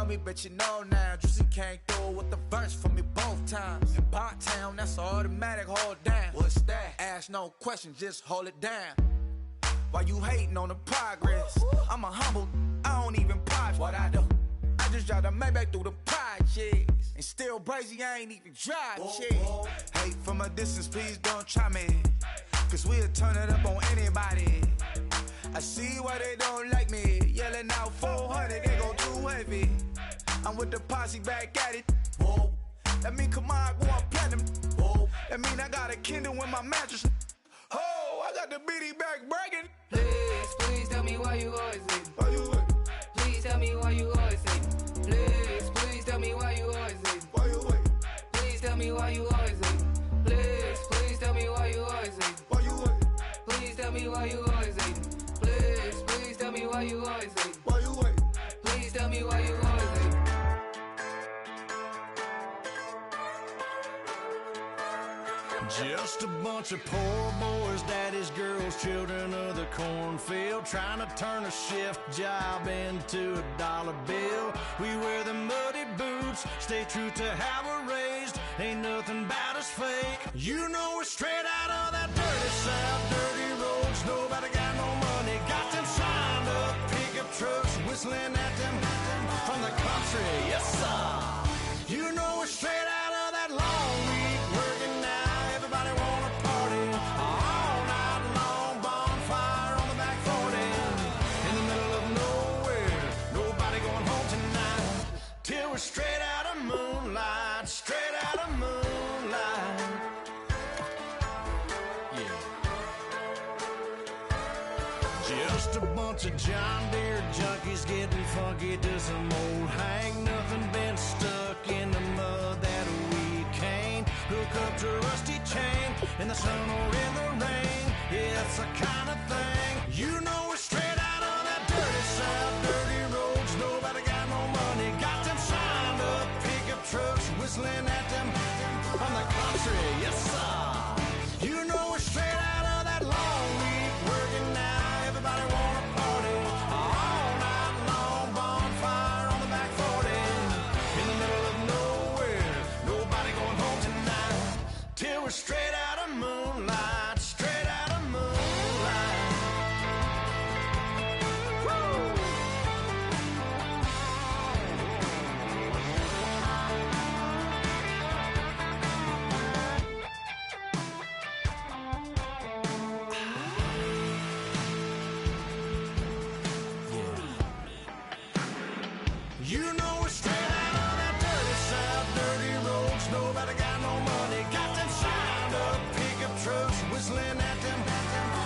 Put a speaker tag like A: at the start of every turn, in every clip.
A: know me, but you know now. Juicy came through with the verse for me both times. In Bot-Town, that's automatic, hold down. What's that? Ask no question, just hold it down. Why you hating on the progress? I'm a humble, I don't even pop. What I do? I just drive the Maybach through the projects. And still brazy, I ain't even drive shit. Hate from a distance, please don't try me. Cause we'll turn it up on anybody. I see why they don't like me. Yelling out 400, they go too heavy. I'm with the posse back at it. Whoa. That mean come on, go on platinum. Whoa. That mean I got a Kindle in my mattress. Oh, I got the BD back bragging.
B: Please, please tell me why you always hate me.
A: Why you wait?
B: Please tell me why you always hate me. Please, please tell me why you always hate me.
A: Why you wait?
B: Please tell me why you always hate me. Please, please tell me why you always hate me.
A: Why you wait?
B: Please tell me why you always hate me. Please, please tell me why you always hate me.
A: Why you wait?
B: Please tell me why you always hate me.
C: Just a bunch of poor boys, daddies, girls, children of the cornfield, trying to turn a shift job into a dollar bill. We wear the muddy boots, stay true to how we're raised. Ain't nothing about us fake. You know we're straight out of that dirty south, dirty roads. Nobody got no money, got them signed up pickup trucks, whistling at them from the country. Yes, sir. You know we're straight out of that long week working now. Everybody wanna party all night long, bonfire on the back 40 in the middle of nowhere. Nobody going home tonight till we're straight out of moonlight, straight out of moonlight. Yeah. Just a bunch of John Deere junkies getting funky to some old hang. Nothing been stuck in the mud that we can't hook up to a rusty chain in the sun or in the rain. Yeah, it's the kind of thing. You know we're straight out of that dirty south, dirty roads. Nobody got no money, got them signed up pickup trucks, whistling at them from the country. Yes, sir. You know we're straight out of that long week working now. Everybody wanna party all night long, bonfire on the back 40 in the middle of nowhere. Nobody going home tonight till we're straight out of moonlight, straight out of moonlight. Woo! You know we're straight out of that dirty south, dirty roads. Nobody got no money, got them signed up pickup trucks, whistling at them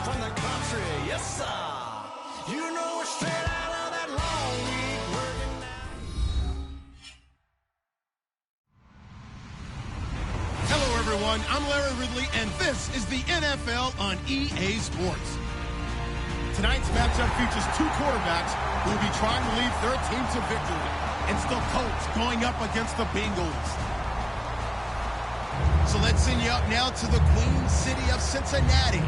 C: from the country. Yes, sir. You know we're straight out of that long week working now.
D: Hello, everyone. I'm Larry Ridley, and this is the NFL on EA Sports. Tonight's matchup features two quarterbacks who will be trying to lead their team to victory. It's the Colts going up against the Bengals. So let's send you up now to the Queen City of Cincinnati.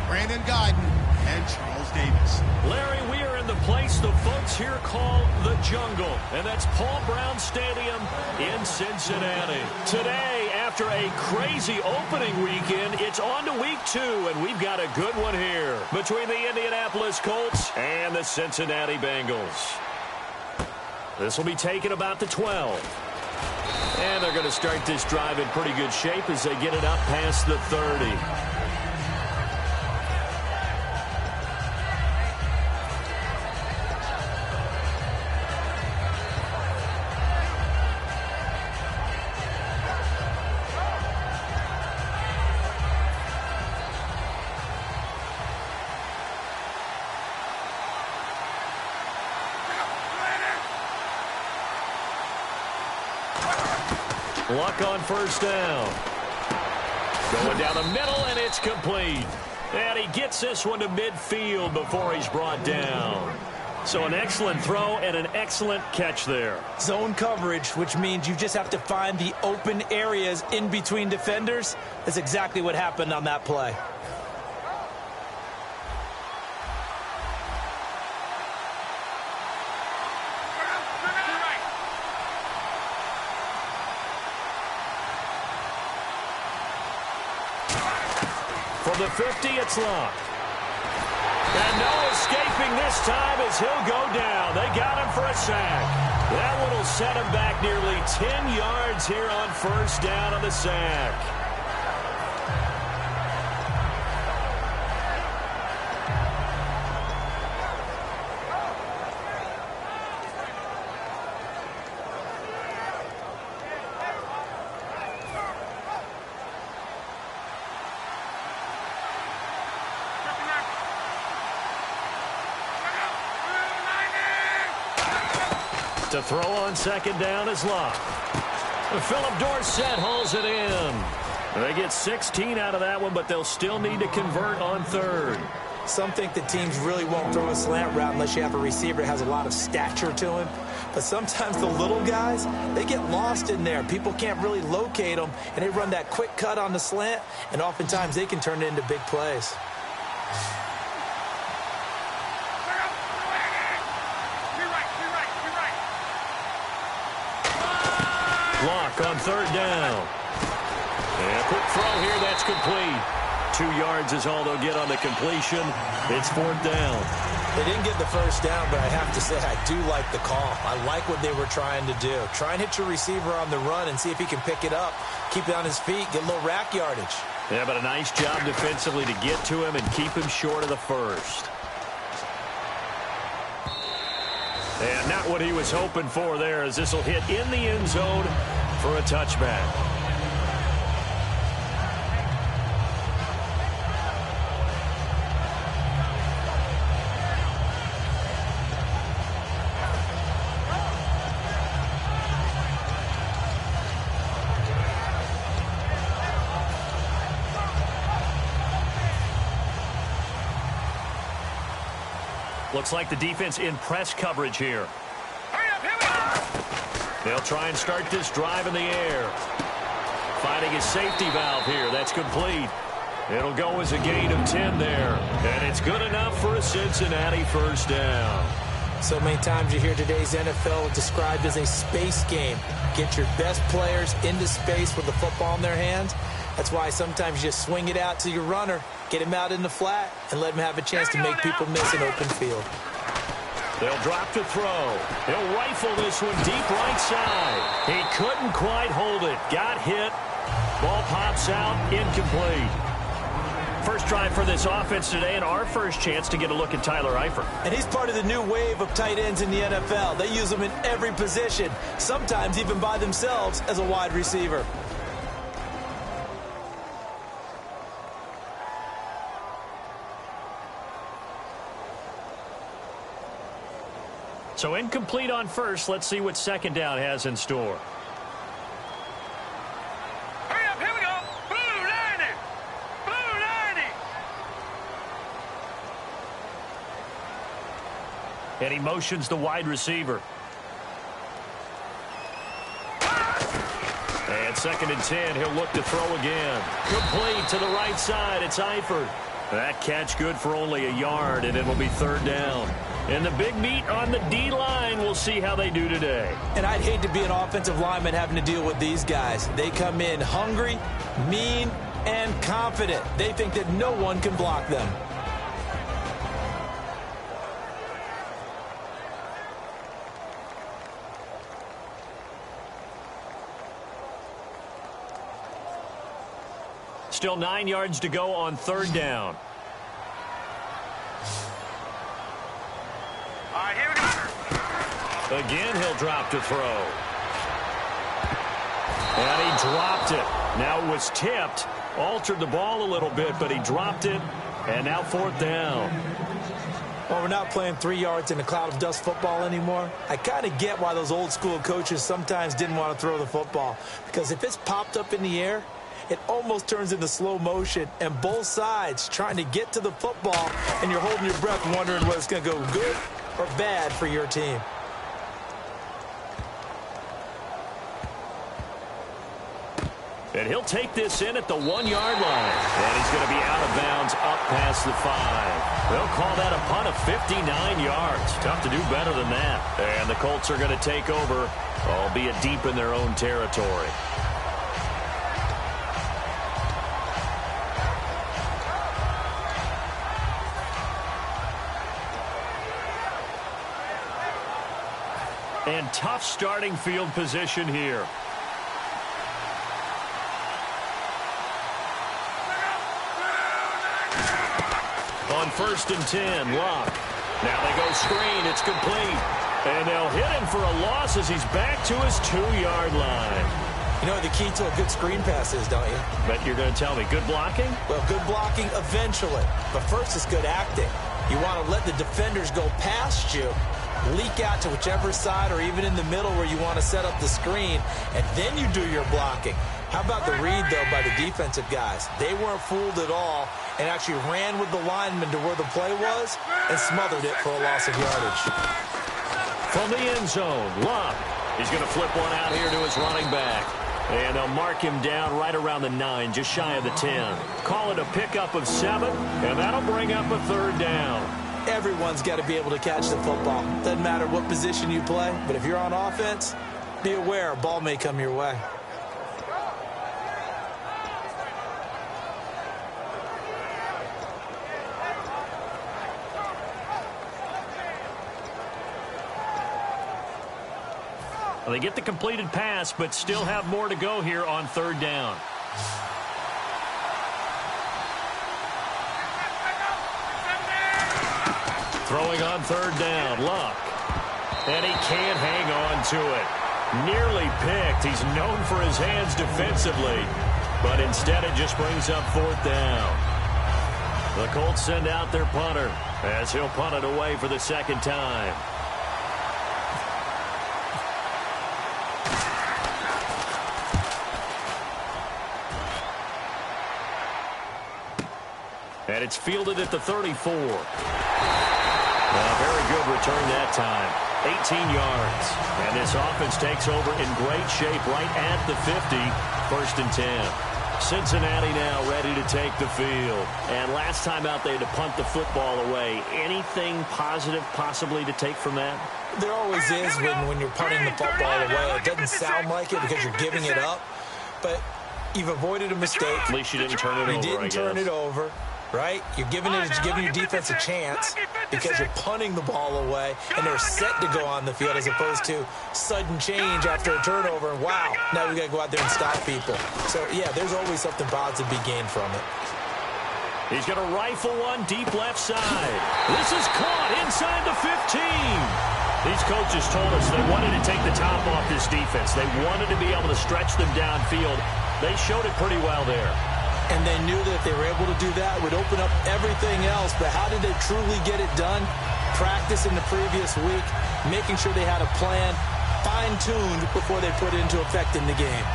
D: Brandon Guyton and Charles Davis.
E: Larry, we are in the place the folks here call the Jungle, and that's Paul Brown Stadium in Cincinnati. Today, after a crazy opening weekend, it's on to week 2, and we've got a good one here between the Indianapolis Colts and the Cincinnati Bengals. This will be taken about the 12. And they're going to start this drive in pretty good shape as they get it up past the 30. Luck on first down. Going down the middle, and it's complete. And he gets this one to midfield before he's brought down. So an excellent throw and an excellent catch there.
F: Zone coverage, which means you just have to find the open areas in between defenders. That's exactly what happened on that play.
E: the 50, it's locked. And no escaping this time as he'll go down. They got him for a sack. That one will set him back nearly 10 yards here on first down on the sack. To throw on second down is Locke. Philip Dorsett hauls it in. They get 16 out of that one, but they'll still need to convert on third.
F: Some think the teams really won't throw a slant route unless you have a receiver that has a lot of stature to him. But sometimes the little guys, they get lost in there. People can't really locate them, and they run that quick cut on the slant, and oftentimes they can turn it into big plays.
E: Block on third down. And a quick throw here, that's complete. 2 yards is all they'll get on the completion. It's fourth down.
F: They didn't get the first down, but I have to say I do like the call. I like what they were trying to do. Try and hit your receiver on the run and see if he can pick it up, keep it on his feet, get a little rack yardage.
E: Yeah, but a nice job defensively to get to him and keep him short of the first. And not what he was hoping for there, as this will hit in the end zone for a touchback. Looks like the defense in press coverage here.
G: Hurry up, here we go!
E: They'll try and start this drive in the air. Finding his safety valve here. That's complete. It'll go as a gain of 10 there. And it's good enough for a Cincinnati first down.
F: So many times you hear today's NFL described as a space game. Get your best players into space with the football in their hands. That's why sometimes you just swing it out to your runner, get him out in the flat, and let him have a chance to make people miss an open field.
E: They'll drop to throw. He'll rifle this one deep right side. He couldn't quite hold it. Got hit. Ball pops out. Incomplete. First drive for this offense today, and our first chance to get a look at Tyler Eifert.
F: And he's part of the new wave of tight ends in the NFL. They use them in every position, sometimes even by themselves as a wide receiver.
E: So incomplete on first. Let's see what second down has in store.
G: Hurry up, here we go! Blue 90! Blue 90!
E: And he motions the wide receiver. And second and 10, he'll look to throw again. Complete to the right side. It's Eifert. That catch good for only a yard, and it'll be third down. And the big meat on the D-line, we'll see how they do today.
F: And I'd hate to be an offensive lineman having to deal with these guys. They come in hungry, mean, and confident. They think that no one can block them.
E: Still 9 yards to go on third down.
G: All right, here we go.
E: Again, he'll drop to throw. And he dropped it. Now it was tipped. Altered the ball a little bit, but he dropped it. And now fourth down.
F: Well, we're not playing 3 yards in a cloud of dust football anymore. I kind of get why those old school coaches sometimes didn't want to throw the football. Because if it's popped up in the air, it almost turns into slow motion, and both sides trying to get to the football, and you're holding your breath wondering whether it's going to go good or bad for your team.
E: And he'll take this in at the 1 yard line. And he's going to be out of bounds up past the 5. They'll call that a punt of 59 yards. Tough to do better than that. And the Colts are going to take over, albeit deep in their own territory. And tough starting field position here. On 1st and 10, Locke. Now they go screen. It's complete. And they'll hit him for a loss as he's back to his 2-yard line.
F: You know what the key to a good screen pass is, don't you?
E: Bet you're going to tell me. Good blocking?
F: Well, good blocking eventually. But first is good acting. You want to let the defenders go past you, leak out to whichever side or even in the middle where you want to set up the screen, and then you do your blocking. How about the read, though, by the defensive guys? They weren't fooled at all and actually ran with the lineman to where the play was and smothered it for a loss of yardage.
E: From the end zone, Locke. He's going to flip one out here to his running back. And they'll mark him down right around the 9, just shy of the 10. Call it a pickup of 7, and that'll bring up a 3rd down.
F: Everyone's got to be able to catch the football. Doesn't matter what position you play, but if you're on offense, be aware a ball may come your way.
E: Well, they get the completed pass, but still have more to go here on 3rd down. Throwing on 3rd down, Luck. And he can't hang on to it. Nearly picked. He's known for his hands defensively, but instead it just brings up 4th down. The Colts send out their punter as he'll punt it away for the 2nd time. And it's fielded at the 34. A very good return that time. 18 yards. And this offense takes over in great shape right at the 50. 1st and 10. Cincinnati now ready to take the field. And last time out they had to punt the football away. Anything positive possibly to take from that?
F: There always is when you're punting the football away. It doesn't sound like it because you're giving it up. But you've avoided a mistake.
E: At least you didn't turn it over,
F: You didn't turn it over. Right? You're giving your defense a chance because you're punting the ball away and they're set to go on the field as opposed to sudden change after a turnover. And wow, now we got to go out there and stop people. So, yeah, there's always something positive to be gained from it.
E: He's going to rifle one deep left side. This is caught inside the 15. These coaches told us they wanted to take the top off this defense. They wanted to be able to stretch them downfield. They showed it pretty well there.
F: And they knew that if they were able to do that, it would open up everything else. But how did they truly get it done? Practice in the previous week, making sure they had a plan, fine-tuned before they put it into effect in the game.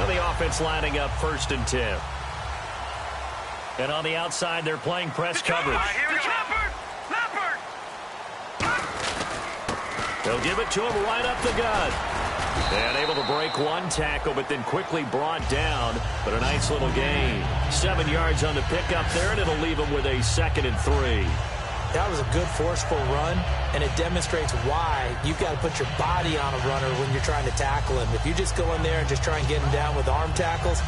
E: Now the offense lining up 1st and 10. And on the outside, they're playing press coverage. They'll give it to him right up the gut. And able to break one tackle, but then quickly brought down. But a nice little gain. 7 yards on the pickup there, and it'll leave him with a 2nd and 3.
F: That was a good, forceful run, and it demonstrates why you've got to put your body on a runner when you're trying to tackle him. If you just go in there and just try and get him down with arm tackles,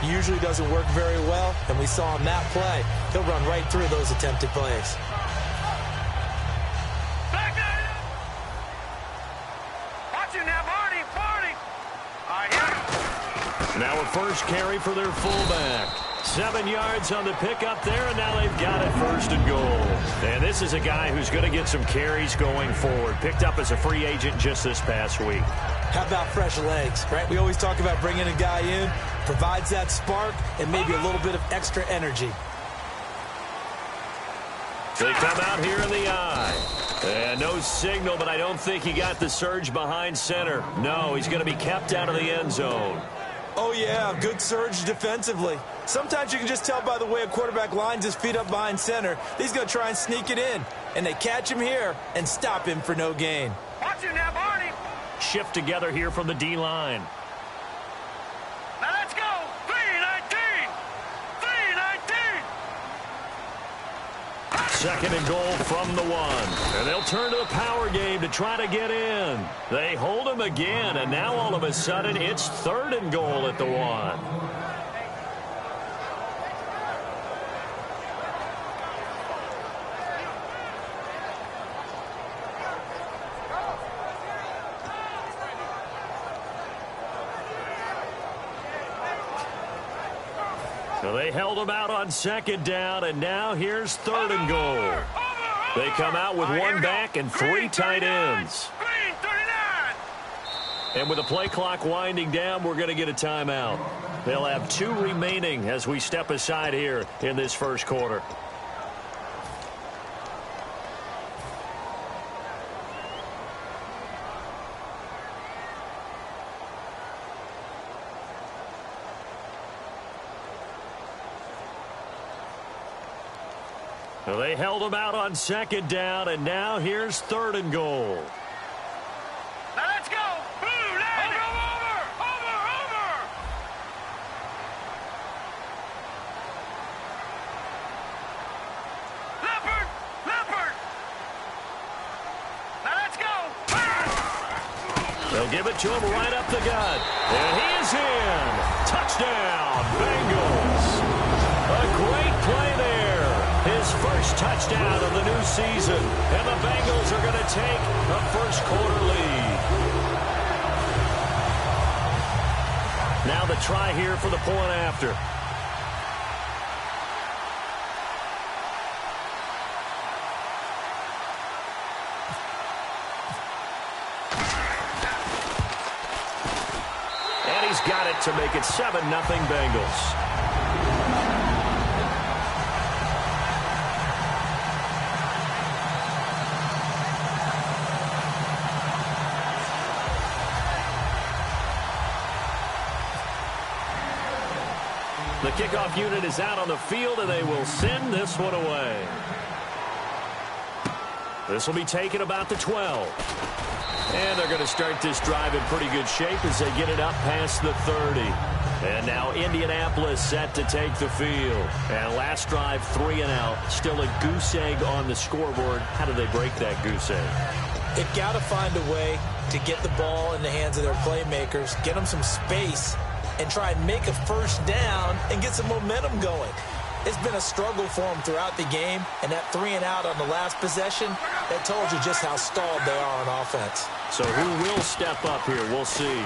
F: usually doesn't work very well, and we saw him that play. He'll run right through those attempted plays.
E: Now a first carry for their fullback. 7 yards on the pickup there, and now they've got it 1st and goal. And this is a guy who's going to get some carries going forward. Picked up as a free agent just this past week.
F: How about fresh legs, right? We always talk about bringing a guy in, provides that spark and maybe a little bit of extra energy.
E: They come out here in the eye. And no signal, but I don't think he got the surge behind center. No, he's going to be kept out of the end zone.
F: Oh, yeah, good surge defensively. Sometimes you can just tell by the way a quarterback lines his feet up behind center. He's going to try and sneak it in. And they catch him here and stop him for no gain.
G: Watch him now, Barney.
E: Shift together here from the D-line.
G: Now let's go. 3-19. 3-19.
E: 2nd and goal from the 1. And they'll turn to the power game to try to get in. They hold him again, and now all of a sudden it's 3rd and goal at the 1. Well, they held them out on second down, and now here's third and goal. They come out with one back and three tight ends. And with the play clock winding down, we're going to get a timeout. They'll have 2 remaining as we step aside here in this first quarter. Well, they held them out on second down, and now here's third and goal.
G: Now let's go. Over. Leopard. Now let's go.
E: They'll give it to him right up the gut. And he is in. Touchdown, Bengals. A great play there. His first touchdown of the new season. And the Bengals are going to take a first quarter lead. Now the try here for the point after. And he's got it to make it 7-0 Bengals. The kickoff unit is out on the field, and they will send this one away. This will be taken about the 12. And they're going to start this drive in pretty good shape as they get it up past the 30. And now Indianapolis set to take the field. And last drive, 3 and out. Still a goose egg on the scoreboard. How do they break that goose egg?
F: They've got to find a way to get the ball in the hands of their playmakers, get them some space, and try and make a first down and get some momentum going. It's been a struggle for them throughout the game, and that 3 and out on the last possession, that told you just how stalled they are on offense.
E: So who will step up here? We'll see.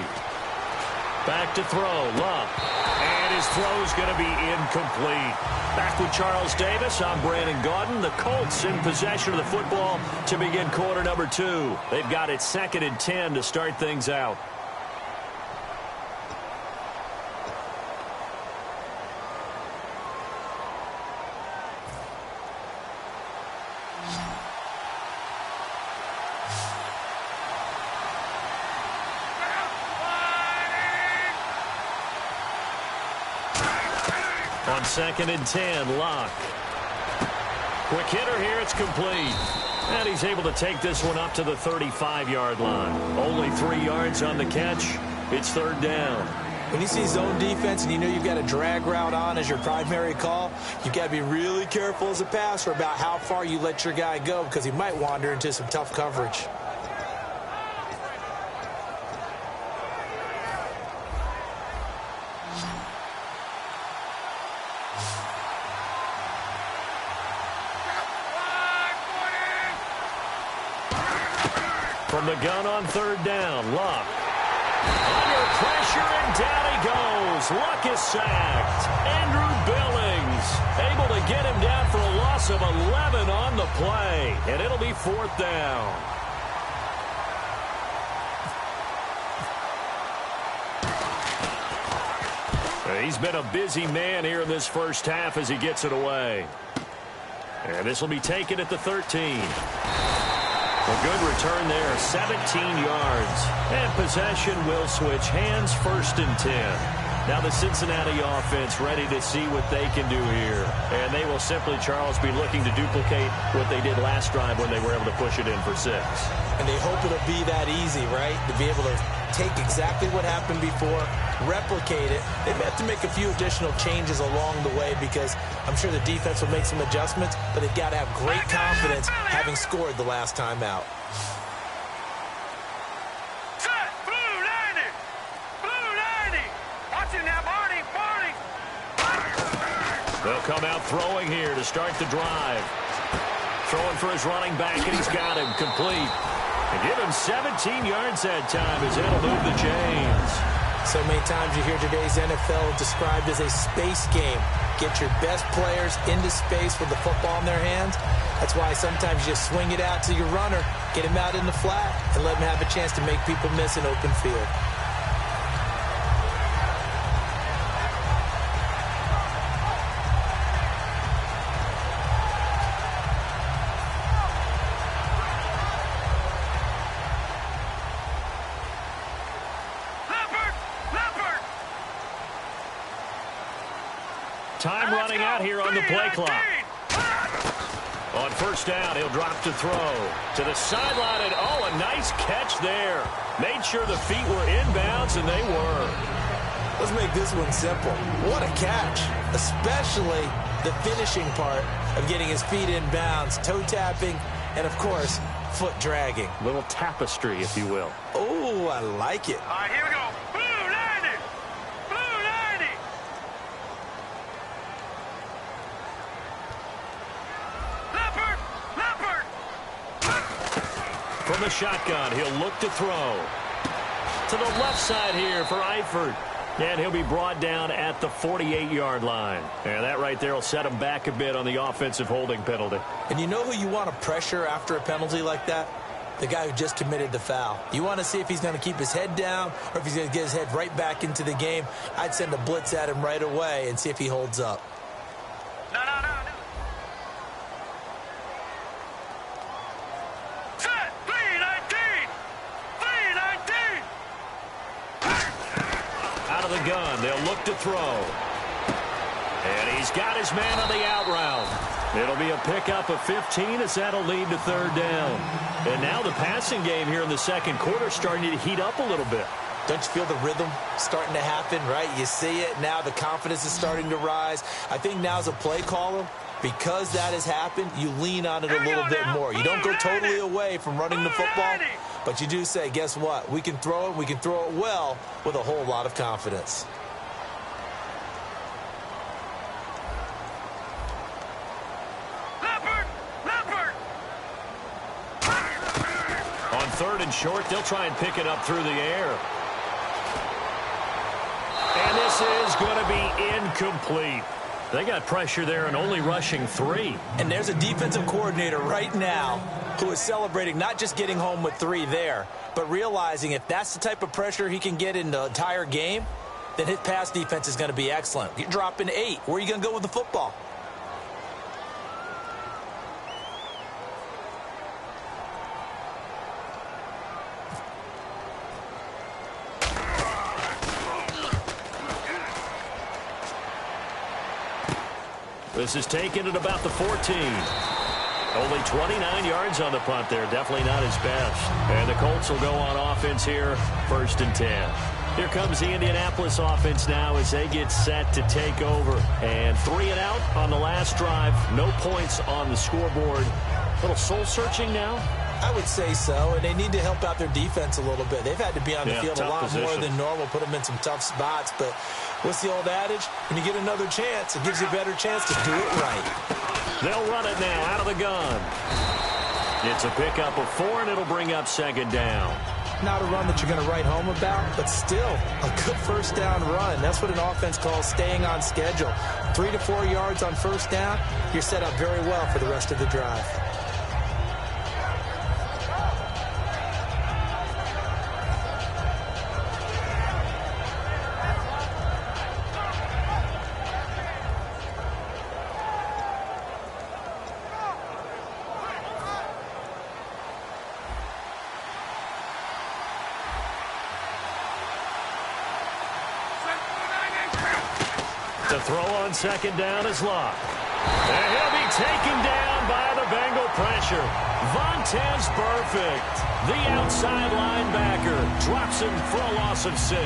E: Back to throw, Love. And his throw's going to be incomplete. Back with Charles Davis, I'm Brandon Gaudin. The Colts in possession of the football to begin quarter number 2. They've got it 2nd and 10 to start things out. On 2nd and 10, Locke. Quick hitter here, it's complete. And he's able to take this one up to the 35-yard line. Only 3 yards on the catch. It's 3rd down.
F: When you see zone defense and you know you've got a drag route on as your primary call, you've got to be really careful as a passer about how far you let your guy go because he might wander into some tough coverage.
E: From the gun on 3rd down, Luck. Under pressure, and down he goes. Luck is sacked. Andrew Billings able to get him down for a loss of 11 on the play. And it'll be 4th down. He's been a busy man here in this first half as he gets it away. And this will be taken at the 13. A good return there, 17 yards. And possession will switch hands, 1st and 10. Now the Cincinnati offense ready to see what they can do here. And they will simply, Charles, be looking to duplicate what they did last drive when they were able to push it in for 6.
F: And they hope it'll be that easy, right? To be able to take exactly what happened before, replicate it. They may have to make a few additional changes along the way because I'm sure the defense will make some adjustments, but they've got to have great confidence having scored the last time out.
G: Set, blue 90. Blue 90. Watch it now, Barney.
E: They'll come out throwing here to start the drive. Throwing for his running back, and he's got him complete. And give him 17 yards that time as it'll move the chains.
F: So many times you hear today's NFL described as a space game. Get your best players into space with the football in their hands. That's why sometimes you just swing it out to your runner, get him out in the flat, and let him have a chance to make people miss an open field.
E: Time running out here on the play clock. On first down, he'll drop to throw. To the sideline, and oh, a nice catch there. Made sure the feet were inbounds, and they were.
F: Let's make this one simple. What a catch, especially the finishing part of getting his feet in bounds, toe tapping, and, of course, foot dragging.
E: Little tapestry, if you will.
F: Oh, I like it.
G: All right, here we go. Blue 90. Blue 90. Leopard. Leopard.
E: From the shotgun, he'll look to throw. To the left side here for Eifert. And he'll be brought down at the 48-yard line. And that right there will set him back a bit on the offensive holding penalty.
F: And you know who you want to pressure after a penalty like that? The guy who just committed the foul. You want to see if he's going to keep his head down or if he's going to get his head right back into the game. I'd send a blitz at him right away and see if he holds up.
G: No. Set. 319. 319.
E: Out of the gun, they'll look to throw. And he's got his man on the out route. It'll be a pickup of 15 as that'll lead to third down. And now the passing game here in the second quarter starting to heat up a little bit.
F: Don't you feel the rhythm starting to happen, right? You see it. Now the confidence is starting to rise. I think now as a play caller, because that has happened, you lean on it a little bit more. You don't go totally away from running the football, but you do say, guess what? We can throw it. We can throw it well with a whole lot of confidence.
E: On third and short, they'll try and pick it up through the air. And this is going to be incomplete. They got pressure there and only rushing 3.
F: And there's a defensive coordinator right now who is celebrating not just getting home with 3 there, but realizing if that's the type of pressure he can get in the entire game, then his pass defense is going to be excellent. You're dropping 8. Where are you going to go with the football?
E: This is taken at about the 14. Only 29 yards on the punt there. Definitely not his best. And the Colts will go on offense here, 1st and 10. Here comes the Indianapolis offense now as they get set to take over. And 3 and out on the last drive. No points on the scoreboard. A little soul-searching now?
F: I would say so, and they need to help out their defense a little bit. They've had to be on the field a lot more than normal, put them in some tough spots. But what's the old adage? When you get another chance, it gives you a better chance to do it right.
E: They'll run it now out of the gun. It's a pickup of 4, and it'll bring up 2nd down.
F: Not a run that you're going to write home about, but still a good first down run. That's what an offense calls staying on schedule. 3 to 4 yards on first down, you're set up very well for the rest of the drive.
E: The throw on 2nd down is locked. And he'll be taken down by the Bengal pressure. Vontaze Burfict, the outside linebacker, drops him for a loss of 6.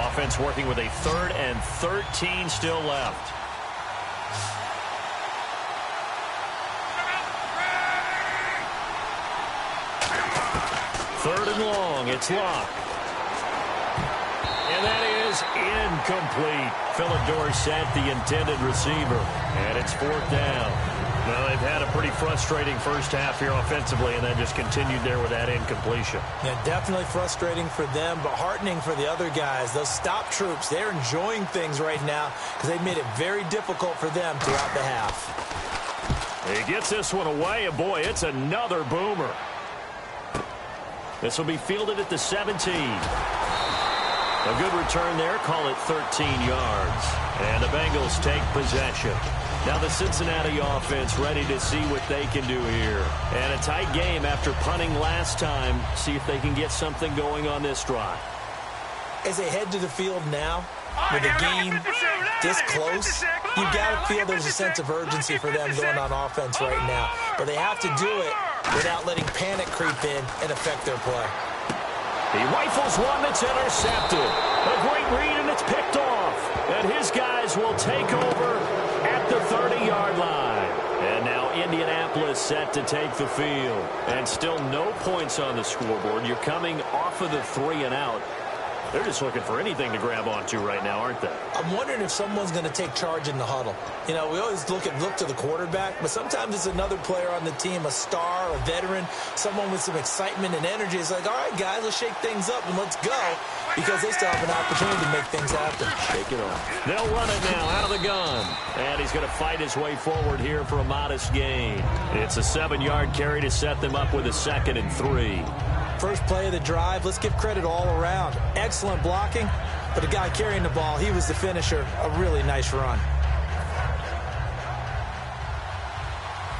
E: Offense working with a 3rd and 13 still left. Third and long, it's locked. And that is incomplete. Philip Dorsett, the intended receiver. And it's 4th down. Well, they've had a pretty frustrating first half here offensively, and then just continued there with that incompletion.
F: Yeah, definitely frustrating for them, but heartening for the other guys. Those stop troops, they're enjoying things right now because they've made it very difficult for them throughout the half.
E: He gets this one away, and boy, it's another boomer. This will be fielded at the 17. A good return there, call it 13 yards. And the Bengals take possession. Now the Cincinnati offense ready to see what they can do here. And a tight game after punting last time. See if they can get something going on this drive.
F: As they head to the field now, with the game this close, you got to feel there's a sense of urgency for them going on offense right now. But they have to do it without letting panic creep in and affect their play.
E: He rifles one that's intercepted. A great read, and it's picked off. And his guys will take over at the 30-yard line. And now Indianapolis set to take the field. And still no points on the scoreboard. You're coming off of the 3 and out. They're just looking for anything to grab onto right now, aren't they?
F: I'm wondering if someone's going to take charge in the huddle. You know, we always look to the quarterback, but sometimes it's another player on the team, a star, a veteran, someone with some excitement and energy. It's like, all right, guys, let's shake things up and let's go, because they still have an opportunity to make things happen.
E: Shake it off. They'll run it now out of the gun. And he's going to fight his way forward here for a modest gain. It's a 7-yard carry to set them up with a 2nd and 3.
F: First play of the drive, let's give credit all around. Excellent blocking, but the guy carrying the ball, he was the finisher. A really nice run.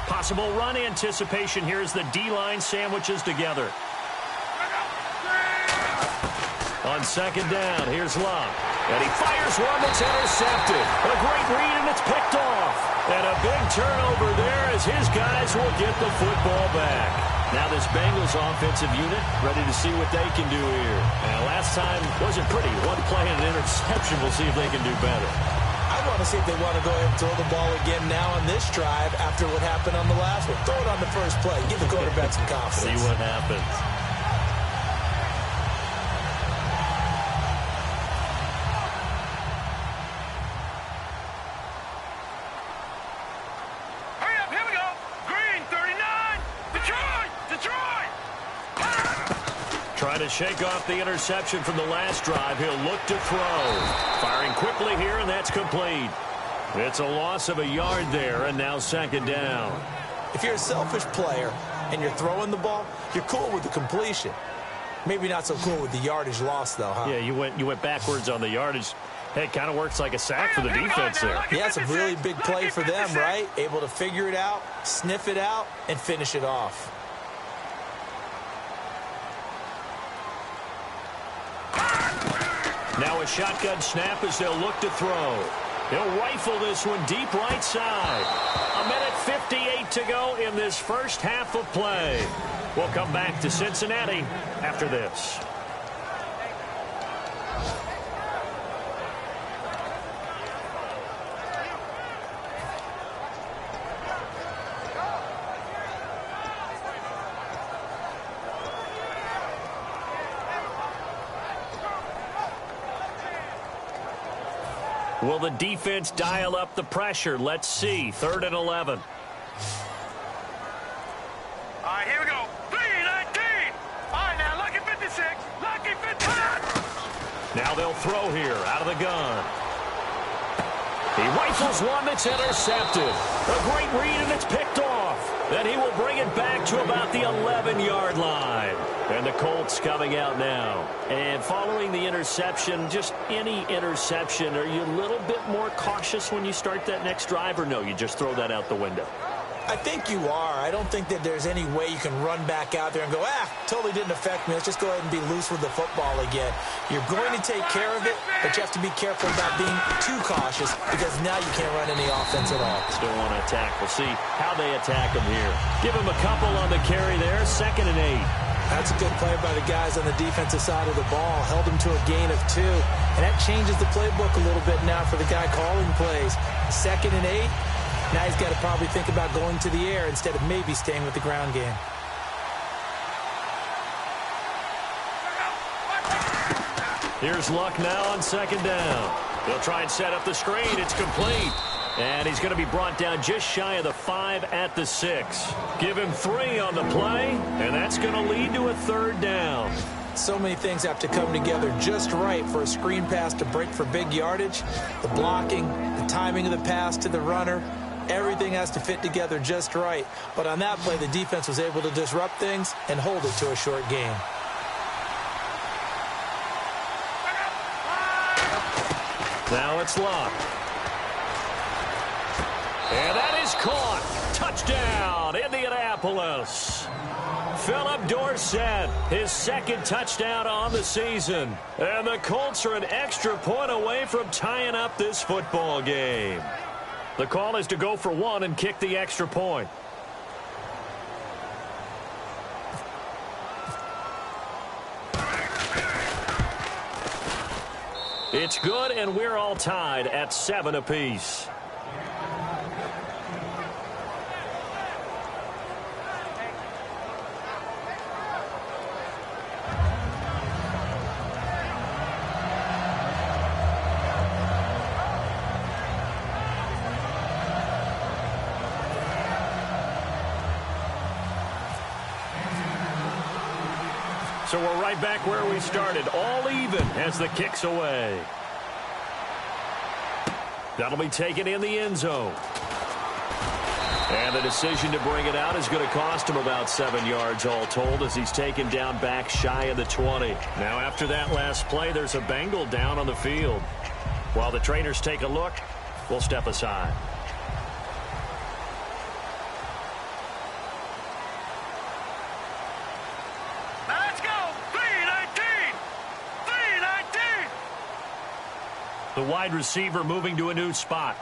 E: Possible run anticipation here as the D-line sandwiches together. On 2nd down, here's Love. And he fires one that's intercepted. A great read, and it's picked off. And a big turnover there as his guys will get the football back. Now this Bengals offensive unit ready to see what they can do here. And last time wasn't pretty. One play and an interception. We'll see if they can do better.
F: I want to see if they want to go ahead and throw the ball again now on this drive after what happened on the last one. Throw it on the first play. Give the quarterback some confidence.
E: See what happens. Trying to shake off the interception from the last drive. He'll look to throw. Firing quickly here, and that's complete. It's a loss of a yard there, and now 2nd down.
F: If you're a selfish player and you're throwing the ball, you're cool with the completion. Maybe not so cool with the yardage loss, though, huh?
E: Yeah, you went backwards on the yardage. Hey, it kind of works like a sack for the defense there.
F: Yeah, it's a really big play for them, right? Able to figure it out, sniff it out, and finish it off.
E: Now a shotgun snap as they'll look to throw. He'll rifle this one deep right side. 1:58 to go in this first half of play. We'll come back to Cincinnati after this. Will the defense dial up the pressure? Let's see. 3rd and 11.
G: All right, here we go. 3-19. All right, now, lucky 56. Lucky 56.
E: Now they'll throw here out of the gun. He rifles one that's intercepted. A great read, and it's picked off. Then he will bring it back to about the 11-yard line. And the Colts coming out now. And following the interception, just any interception, are you a little bit more cautious when you start that next drive, or no, you just throw that out the window?
F: I think you are. I don't think that there's any way you can run back out there and go, totally didn't affect me. Let's just go ahead and be loose with the football again. You're going to take care of it, but you have to be careful about being too cautious because now you can't run any offense at all.
E: Still want to attack. We'll see how they attack him here. Give him a couple on the carry there. 2nd and 8.
F: That's a good play by the guys on the defensive side of the ball. Held him to a gain of 2. And that changes the playbook a little bit now for the guy calling plays. 2nd and 8. Now he's got to probably think about going to the air instead of maybe staying with the ground game.
E: Here's Luck now on 2nd down. They'll try and set up the screen. It's complete. And he's going to be brought down just shy of the 5 at the 6. Give him 3 on the play, and that's going to lead to a 3rd down.
F: So many things have to come together just right for a screen pass to break for big yardage. The blocking, the timing of the pass to the runner, everything has to fit together just right. But on that play, the defense was able to disrupt things and hold it to a short gain.
E: Now it's Luck. And that is caught. Touchdown, Indianapolis. Philip Dorsett, his 2nd touchdown on the season. And the Colts are an extra point away from tying up this football game. The call is to go for 1 and kick the extra point. It's good, and we're all tied at 7 apiece. So we're right back where we started, all even as the kick's away. That'll be taken in the end zone. And the decision to bring it out is going to cost him about 7 yards all told as he's taken down back shy of the 20. Now after that last play, there's a Bengal down on the field. While the trainers take a look, we'll step aside. The wide receiver moving to a new spot.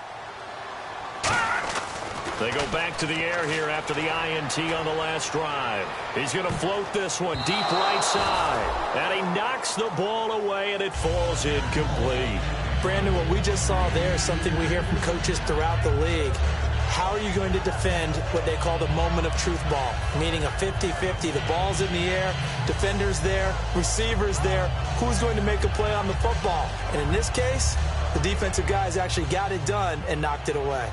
E: They go back to the air here after the INT on the last drive. He's going to float this one deep right side. And he knocks the ball away, and it falls incomplete.
F: Brandon, what we just saw there is something we hear from coaches throughout the league. How are you going to defend what they call the moment of truth ball, meaning a 50-50? The ball's in the air, defender's there, receiver's there. Who's going to make a play on the football? And in this case, the defensive guys actually got it done and knocked it away.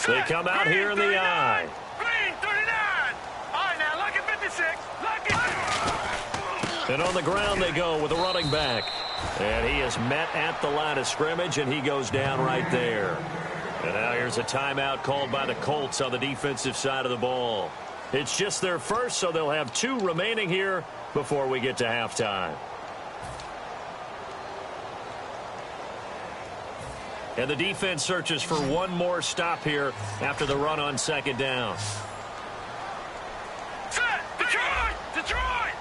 E: They come out here in the eye.
G: Green 39. All right, now, lucky 56. Lucky.
E: And on the ground they go with a running back. And he is met at the line of scrimmage, and he goes down right there. And now here's a timeout called by the Colts on the defensive side of the ball. It's just their first, so they'll have 2 remaining here before we get to halftime. And the defense searches for one more stop here after the run on 2nd down.
G: Set! Detroit! Detroit!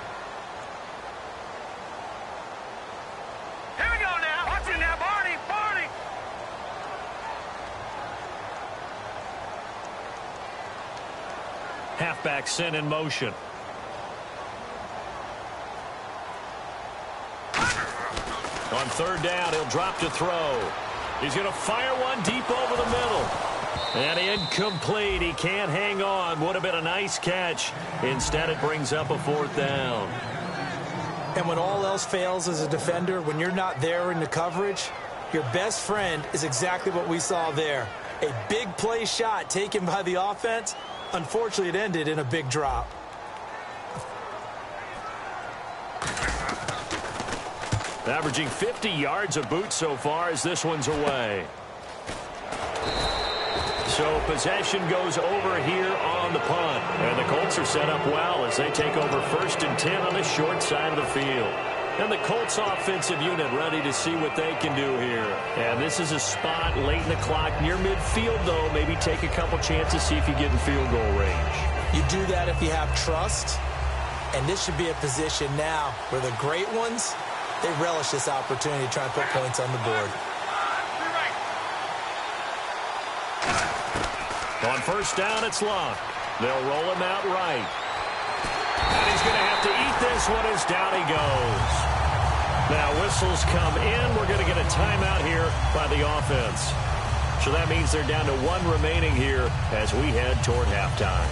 G: Here we go now. Watch it now, Barney! Barney!
E: Halfback sent in motion. On 3rd down, he'll drop to throw. He's going to fire one deep over the middle. And incomplete. He can't hang on. Would have been a nice catch. Instead, it brings up a 4th down.
F: And when all else fails as a defender, when you're not there in the coverage, your best friend is exactly what we saw there. A big play shot taken by the offense. Unfortunately, it ended in a big drop.
E: Averaging 50 yards a boot so far as this one's away. So possession goes over here on the punt. And the Colts are set up well as they take over 1st and 10 on the short side of the field. And the Colts offensive unit ready to see what they can do here. And this is a spot late in the clock near midfield, though. Maybe take a couple chances, see if you get in field goal range.
F: You do that if you have trust. And this should be a position now where the great ones, they relish this opportunity to try and put points on the board.
E: On 1st down, it's Luck. They'll roll him out right. And he's going to have to eat this one as down he goes. Now whistles come in. We're going to get a timeout here by the offense. So that means they're down to 1 remaining here as we head toward halftime.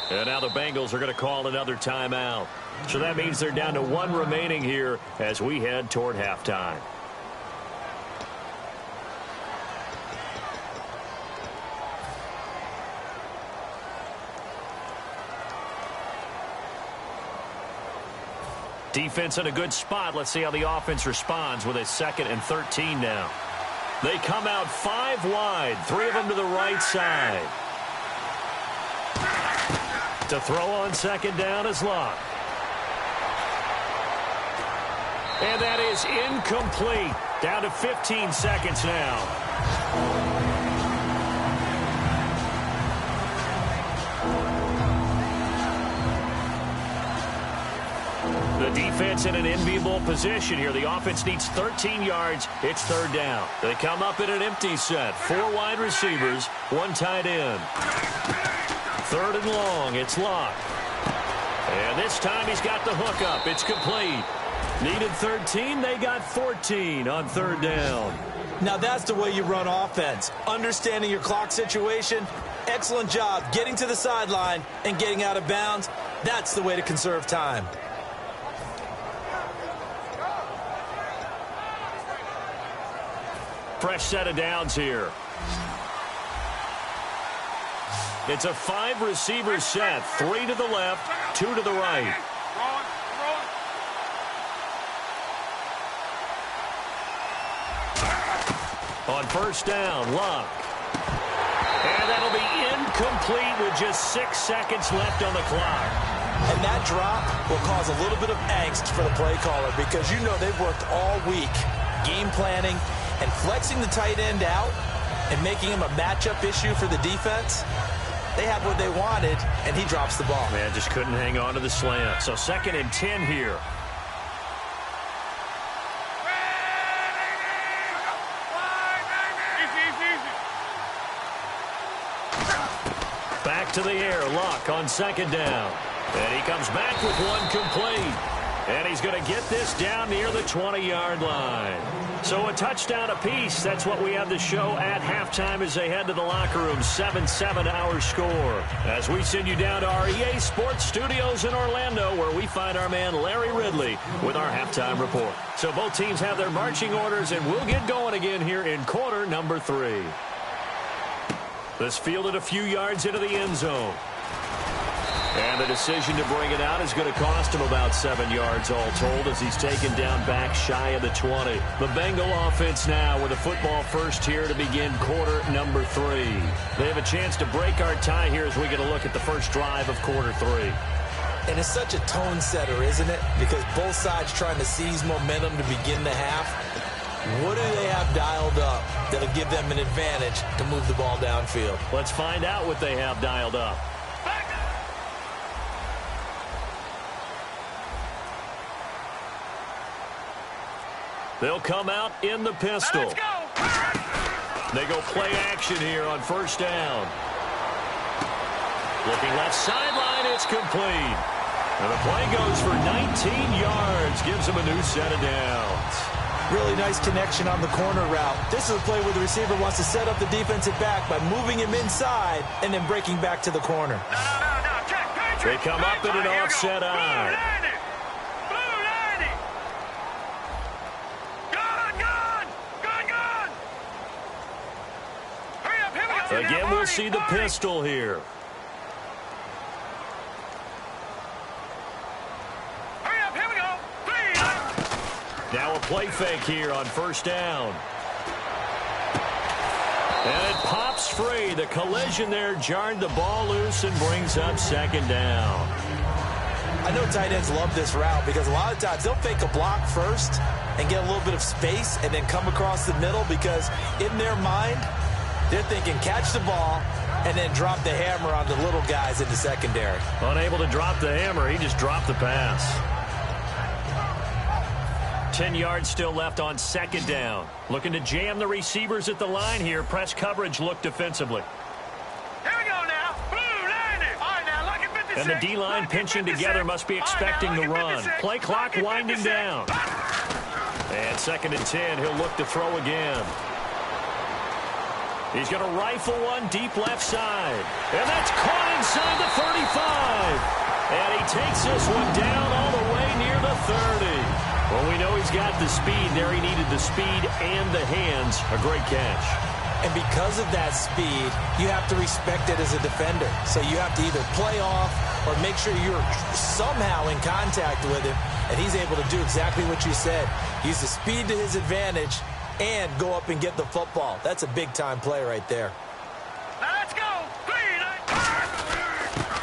E: And now the Bengals are going to call another timeout. So that means they're down to 1 remaining here as we head toward halftime. Defense in a good spot. Let's see how the offense responds with a 2nd and 13 now. They come out 5 wide, 3 of them to the right side. To throw on 2nd down is Luck. And that is incomplete. Down to 15 seconds now. The defense in an enviable position here. The offense needs 13 yards. It's 3rd down. They come up in an empty set. 4 wide receivers, 1 tight end. 3rd and long. It's Luck. And this time he's got the hook up. It's complete. Needed 13. They got 14 on 3rd down.
F: Now that's the way you run offense. Understanding your clock situation. Excellent job getting to the sideline and getting out of bounds. That's the way to conserve time.
E: Fresh set of downs here. It's a 5-receiver set. 3 to the left, 2 to the right. On 1st down, Luck. And that'll be incomplete with just 6 seconds left on the clock.
F: And that drop will cause a little bit of angst for the play caller because you know they've worked all week game planning and flexing the tight end out and making him a matchup issue for the defense. They had what they wanted, and he drops the ball.
E: Man, just couldn't hang on to the slant. So 2nd and 10 here. Back to the air, Luck on 2nd down. And he comes back with 1 complete. And he's going to get this down near the 20-yard line. So a touchdown apiece. That's what we have to show at halftime as they head to the locker room. 7-7 our score. As we send you down to our EA Sports Studios in Orlando, where we find our man Larry Ridley with our halftime report. So both teams have their marching orders, and we'll get going again here in quarter number 3. This fielded a few yards into the end zone. And the decision to bring it out is going to cost him about 7 yards all told as he's taken down back shy of the 20. The Bengal offense now with a football first here to begin quarter number 3. They have a chance to break our tie here as we get a look at the first drive of quarter 3.
F: And it's such a tone setter, isn't it? Because both sides trying to seize momentum to begin the half. What do they have dialed up that'll give them an advantage to move the ball downfield?
E: Let's find out what they have dialed up. They'll come out in the pistol.
G: Let's go.
E: They go play action here on 1st down. Looking left sideline, it's complete. And the play goes for 19 yards, gives them a new set of downs.
F: Really nice connection on the corner route. This is a play where the receiver wants to set up the defensive back by moving him inside and then breaking back to the corner.
G: No.
E: They come up in an offset eye. Again, we'll see the pistol here.
G: Hurry up, here we go.
E: Now a play fake here on 1st down. And it pops free. The collision there jarred the ball loose and brings up 2nd down.
F: I know tight ends love this route because a lot of times they'll fake a block first and get a little bit of space and then come across the middle because in their mind, they're thinking catch the ball and then drop the hammer on the little guys in the secondary.
E: Unable to drop the hammer, he just dropped the pass. 10 yards still left on 2nd down. Looking to jam the receivers at the line here. Press coverage look defensively.
G: Here we go now. Blue landing. All right, now, lucky 56.
E: And the D-line pinching together must be expecting the run. Play clock winding down. And 2nd and 10, he'll look to throw again. He's going to rifle one deep left side. And that's caught inside the 35. And he takes this one down all the way near the 30. Well, we know he's got the speed. There he needed the speed and the hands. A great catch.
F: And because of that speed, you have to respect it as a defender. So you have to either play off or make sure you're somehow in contact with him. And he's able to do exactly what you said. Use the speed to his advantage and go up and get the football. That's a big-time play right there.
G: Let's go.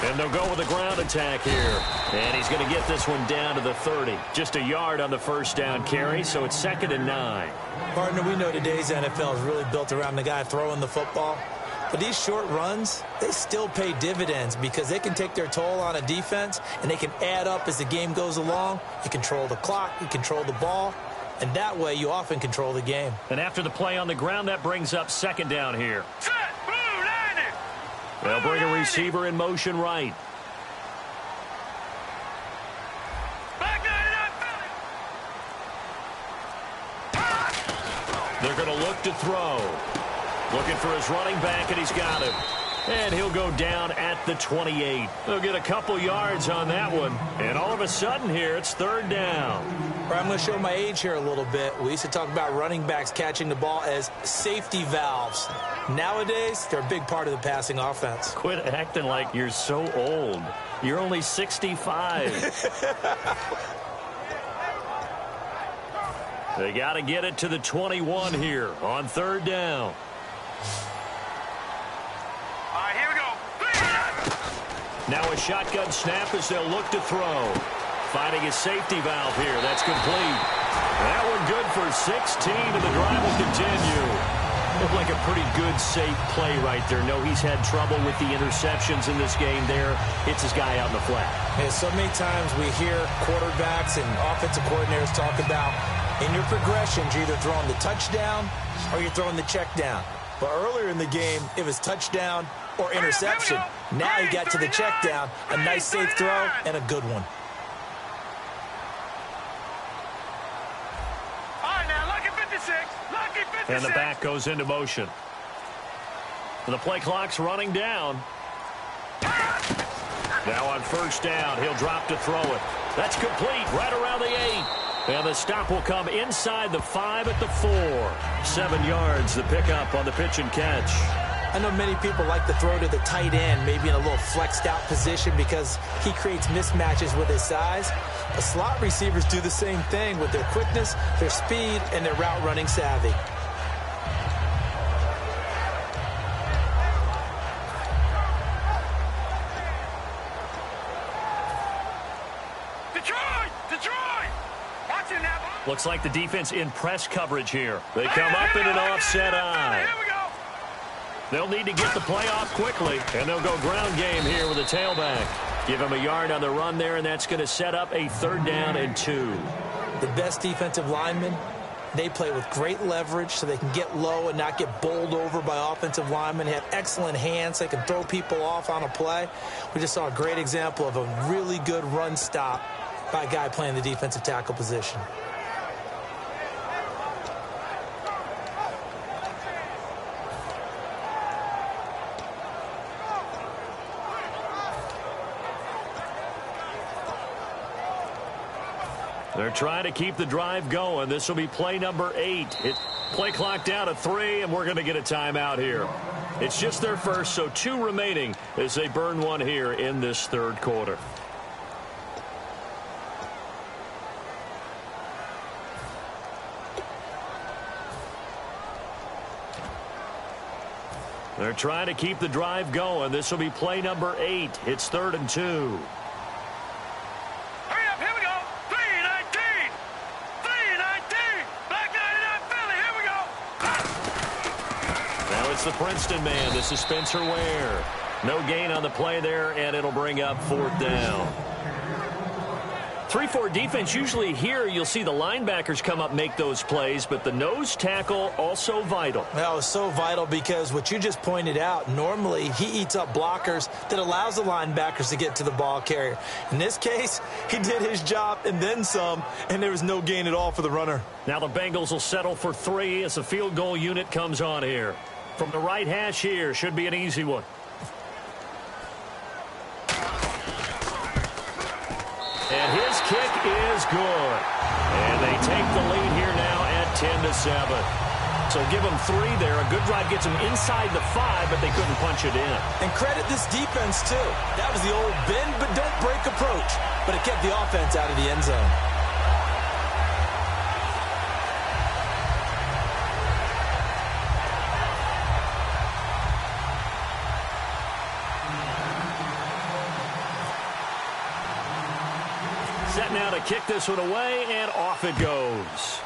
E: And they'll go with a ground attack here. And he's going to get this one down to the 30. Just a yard on the first down carry, so it's 2nd and 9.
F: Partner, we know today's NFL is really built around the guy throwing the football. But these short runs, they still pay dividends because they can take their toll on a defense, and they can add up as the game goes along. You control the clock, you control the ball, and that way you often control the game.
E: And after the play on the ground, that brings up 2nd down here.
G: Set. Blue, landing.
E: They'll bring a receiver in motion right.
G: Back 99 Philly.
E: They're going to look to throw. Looking for his running back, and he's got him. And he'll go down at the 28. They'll get a couple yards on that one. And all of a sudden here, it's 3rd down.
F: I'm going to show my age here a little bit. We used to talk about running backs catching the ball as safety valves. Nowadays, they're a big part of the passing offense.
E: Quit acting like you're so old. You're only 65. They got to get it to the 21 here on 3rd down.
G: All right, here we go.
E: Now a shotgun snap as they'll look to throw. Finding his safety valve here. That's complete. That one good for 16, and the drive will continue. Looked like a pretty good, safe play right there. No, he's had trouble with the interceptions in this game there. Hits his guy out in the flat.
F: Yeah, so many times we hear quarterbacks and offensive coordinators talk about in your progressions, you're either throwing the touchdown or you're throwing the check down. But earlier in the game, it was touchdown or interception. Now he got to the check down, a nice safe throw, and a good one.
E: And the back goes into motion. And the play clock's running down. Now on 1st down, he'll drop to throw it. That's complete right around the 8. And the stop will come inside the 5 at the 4. 7 yards, the pickup on the pitch and catch.
F: I know many people like to throw to the tight end, maybe in a little flexed out position because he creates mismatches with his size. But slot receivers do the same thing with their quickness, their speed, and their route running savvy.
E: Looks like the defense in press coverage here. They come up in an offset eye. They'll need to get the play off quickly, and they'll go ground game here with a tailback. Give him a yard on the run there, and that's going to set up a 3rd down and 2.
F: The best defensive linemen, they play with great leverage so they can get low and not get bowled over by offensive linemen. They have excellent hands. They can throw people off on a play. We just saw a great example of a really good run stop by a guy playing the defensive tackle position.
E: They're trying to keep the drive going. This will be play number 8. Play clock down to 3, and we're going to get a timeout here. It's just their first, so 2 remaining as they burn one here in this 3rd quarter. They're trying to keep the drive going. This will be play number 8. It's 3rd and 2. It's the Princeton man. This is Spencer Ware. No gain on the play there, and it'll bring up 4th down. 3-4 defense, usually here you'll see the linebackers come up, make those plays, but the nose tackle also vital.
F: That was so vital because what you just pointed out, normally he eats up blockers that allows the linebackers to get to the ball carrier. In this case, he did his job and then some, and there was no gain at all for the runner.
E: Now the Bengals will settle for 3 as the field goal unit comes on here. From the right hash here, should be an easy one. And his kick is good. And they take the lead here now at 10-7. So give them 3 there. A good drive gets them inside the 5, but they couldn't punch it in.
F: And credit this defense, too. That was the old bend but don't break approach. But it kept the offense out of the end zone.
E: Set now to kick this one away, and off it goes.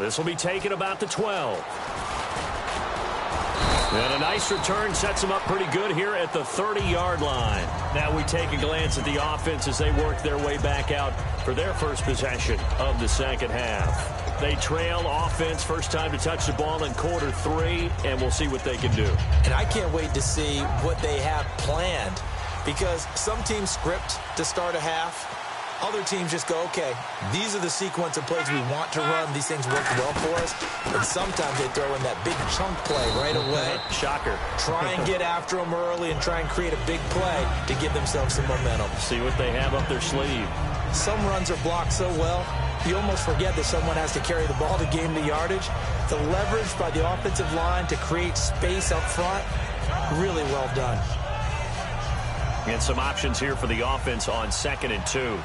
E: This will be taken about the 12. And a nice return sets them up pretty good here at the 30-yard line. Now we take a glance at the offense as they work their way back out for their first possession of the second half. They trail offense, first time to touch the ball in quarter 3, and we'll see what they can do.
F: And I can't wait to see what they have planned, because some teams script to start a half. Other teams just go, okay, these are the sequence of plays we want to run. These things work well for us. And sometimes they throw in that big chunk play right away.
E: Shocker.
F: Try and get after them early and try and create a big play to give themselves some momentum.
E: See what they have up their sleeve.
F: Some runs are blocked so well, you almost forget that someone has to carry the ball to gain the yardage. The leverage by the offensive line to create space up front, really well done.
E: And some options here for the offense on 2nd and 2.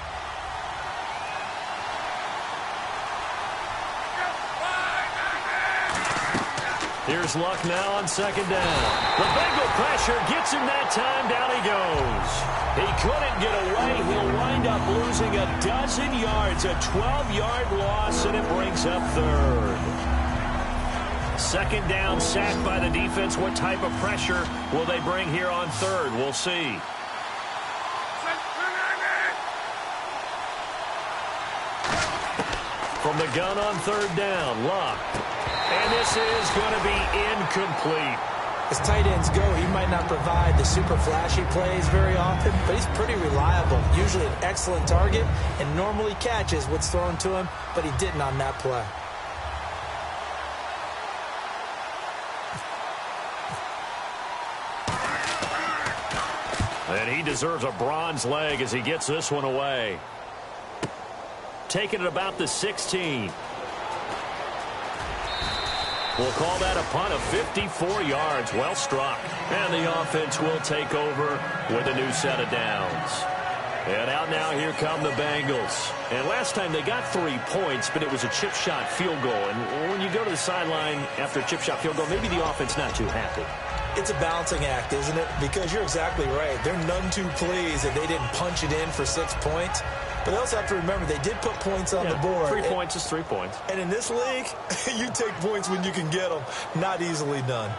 E: Here's Luck now on 2nd down. The Bengal pressure gets him that time. Down he goes. He couldn't get away. He'll wind up losing a dozen yards. A 12-yard loss, and it brings up 3rd. 2nd down, sacked by the defense. What type of pressure will they bring here on 3rd? We'll see. From the gun on 3rd down, Luck. And this is going to be incomplete.
F: As tight ends go, he might not provide the super flashy plays very often, but he's pretty reliable. Usually an excellent target and normally catches what's thrown to him, but he didn't on that play.
E: And he deserves a bronze leg as he gets this one away. Taking it about the 16. We'll call that a punt of 54 yards. Well struck. And the offense will take over with a new set of downs. And out now, here come the Bengals. And last time they got 3 points, but it was a chip shot field goal. And when you go to the sideline after a chip shot field goal, maybe the offense not too happy.
F: It's a balancing act, isn't it? Because you're exactly right. They're none too pleased that they didn't punch it in for 6 points. But they also have to remember they did put points on the board.
E: 3 points is 3 points.
F: And in this league, you take points when you can get them. Not easily done.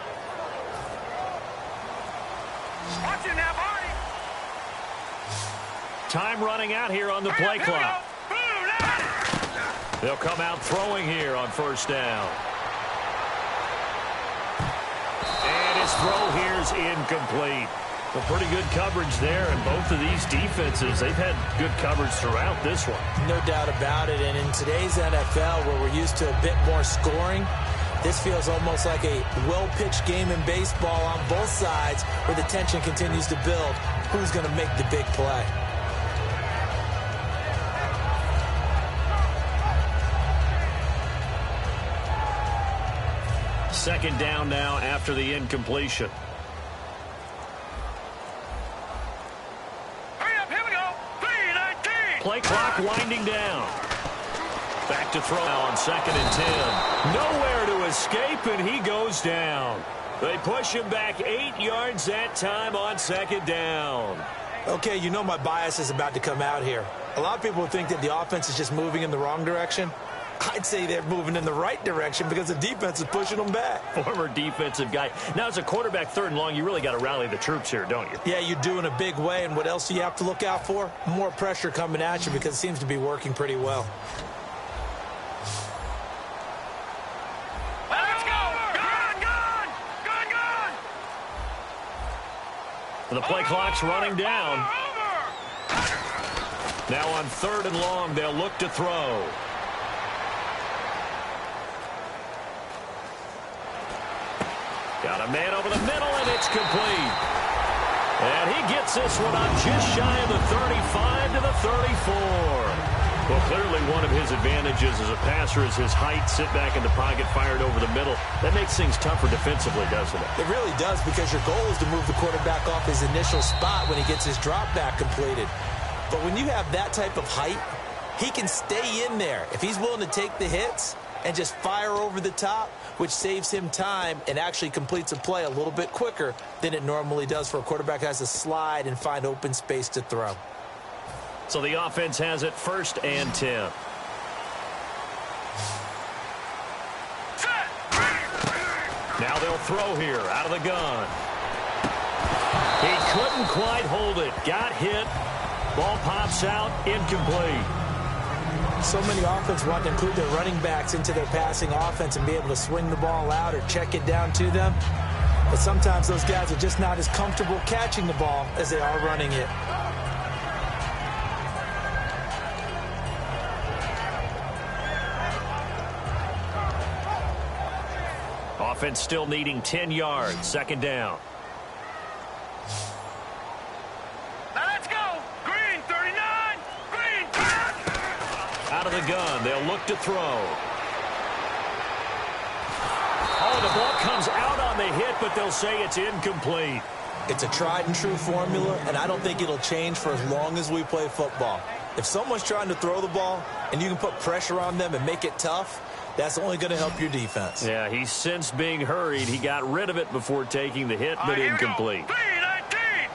G: Watch it now, Barney.
E: Time running out here on the play clock. They'll come out throwing here on 1st down. And his throw here's incomplete. A pretty good coverage there, and both of these defenses, they've had good coverage throughout this one.
F: No doubt about it, and in today's NFL, where we're used to a bit more scoring, this feels almost like a well-pitched game in baseball on both sides, where the tension continues to build. Who's going to make the big play?
E: Second down now after the incompletion. Play clock winding down. Back to throw now on 2nd and 10. Nowhere to escape, and he goes down. They push him back 8 yards that time on 2nd down.
F: Okay, you know my bias is about to come out here. A lot of people think that the offense is just moving in the wrong direction. I'd say they're moving in the right direction because the defense is pushing them back.
E: Former defensive guy. Now, as a quarterback 3rd and long, you really got to rally the troops here, don't you?
F: Yeah, you do in a big way. And what else do you have to look out for? More pressure coming at you because it seems to be working pretty well.
G: Let's go! Gun!
E: The play clock's running down. Now on 3rd and long, they'll look to throw. Got a man over the middle, and it's complete. And he gets this one up just shy of the 35 to the 34. Well, clearly one of his advantages as a passer is his height. Sit back in the pocket, fired over the middle. That makes things tougher defensively, doesn't it?
F: It really does, because your goal is to move the quarterback off his initial spot when he gets his drop back completed. But when you have that type of height, he can stay in there if he's willing to take the hits and just fire over the top, which saves him time and actually completes a play a little bit quicker than it normally does for a quarterback who has to slide and find open space to throw.
E: So the offense has it 1st and 10. Now they'll throw here out of the gun. He couldn't quite hold it. Got hit. Ball pops out. Incomplete.
F: So many offenses want to include their running backs into their passing offense and be able to swing the ball out or check it down to them. But sometimes those guys are just not as comfortable catching the ball as they are running it.
E: Offense still needing 10 yards. 2nd down.
G: Now let's go. Green, 39. Green,
E: out of the gun. They'll look to throw. Oh, the ball comes out on the hit, but they'll say it's incomplete.
F: It's a tried and true formula, and I don't think it'll change for as long as we play football. If someone's trying to throw the ball and you can put pressure on them and make it tough, that's only going to help your defense.
E: Yeah, he sensed being hurried. He got rid of it before taking the hit, but incomplete.
G: 319.